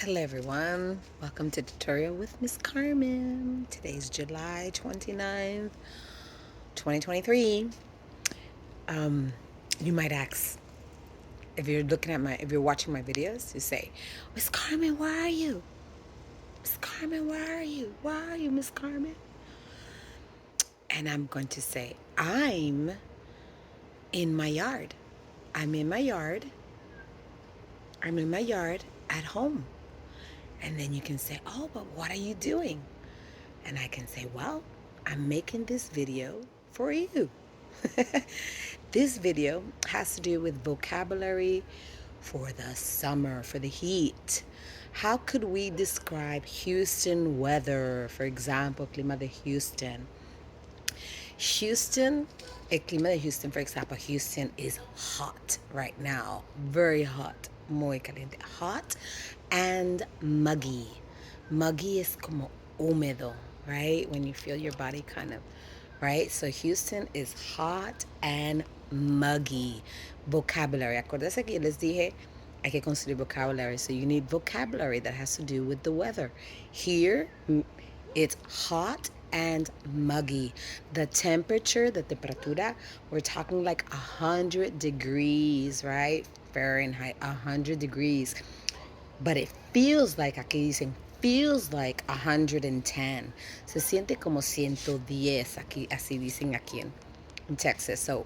Hello everyone, welcome to Tutorial with Miss Carmen. Today's July 29th, 2023. You might ask, if you're watching my videos, you say, Miss Carmen, where are you? Miss Carmen, where are you? Where are you, Miss Carmen? And I'm going to say, I'm in my yard. I'm in my yard. I'm in my yard at home. And then you can say, oh, but what are you doing? And I can say, well, I'm making this video for you. This video has to do with vocabulary for the summer, for the heat. How could we describe Houston weather? For example, clima de Houston. El clima de Houston, for example, Houston is hot right now. Very hot. Muy caliente. Hot and muggy. Muggy is como húmedo, right? When you feel your body kind of, right? So Houston is hot and muggy. Vocabulary. Acuérdense que yo les dije, hay que construir vocabulary. So you need vocabulary that has to do with the weather. Here, it's hot and muggy. The temperature, the temperatura, we're talking like 100 degrees, right? Fahrenheit, 100 degrees. But it feels like, aquí dicen, feels like 110. Se siente como 110, aquí, así dicen aquí in Texas. So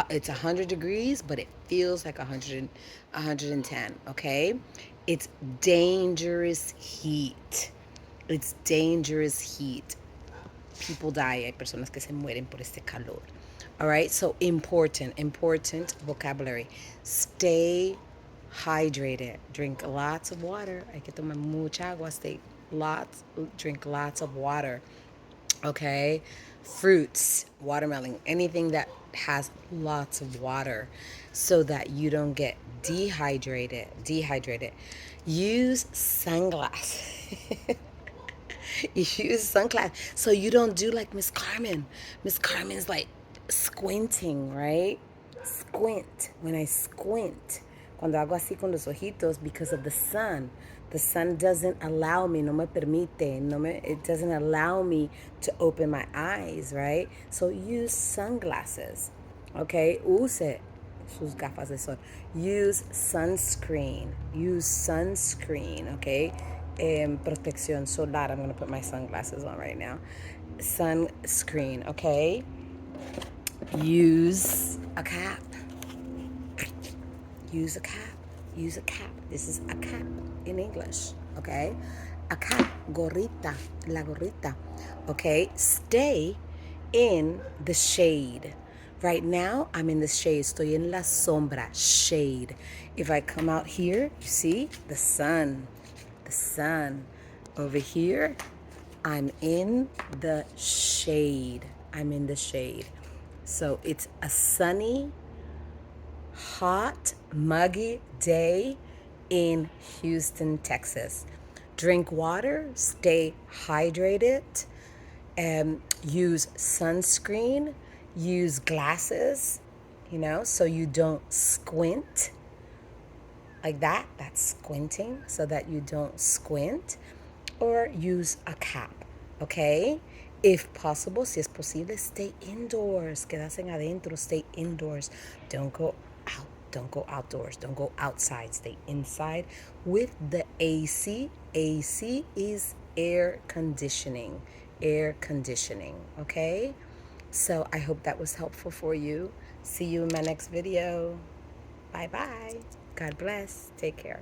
it's 100 degrees, but it feels like 110, okay? It's dangerous heat. It's dangerous heat. People die. Hay personas que se mueren por este calor. All right, so important vocabulary. Stay hydrated. Drink lots of water. Hay que tomar mucha agua. Drink lots of water. Okay, fruits, watermelon, anything that has lots of water so that you don't get dehydrated. Use sunglasses. Use sunglasses so you don't do like Miss Carmen. Miss Carmen's like squinting, right? Squint. When I squint, cuando hago así con los ojitos, because of the sun. The sun doesn't allow me, no me permite, it doesn't allow me to open my eyes, right? So use sunglasses, okay? Use sus gafas de sol. Use sunscreen, okay? Protección solar. I'm gonna put my sunglasses on right now. Sunscreen, okay? Use a cap. Use a cap. Use a cap. This is a cap in English, okay? A cap, gorrita, la gorrita, okay? Stay in the shade. Right now, I'm in the shade. Estoy en la sombra, shade. If I come out here, you see the sun. Over here, I'm in the shade. So it's a sunny, hot, muggy day in Houston, Texas. Drink water, stay hydrated, use sunscreen, use glasses, so you don't squint like that. That's squinting, so that you don't squint, or use a cap, okay? If possible, si es posible, stay indoors. Quedarse adentro, stay indoors. Don't go out. Don't go outdoors. Don't go outside. Stay inside with the AC. AC is air conditioning. Okay? So I hope that was helpful for you. See you in my next video. Bye-bye. God bless. Take care.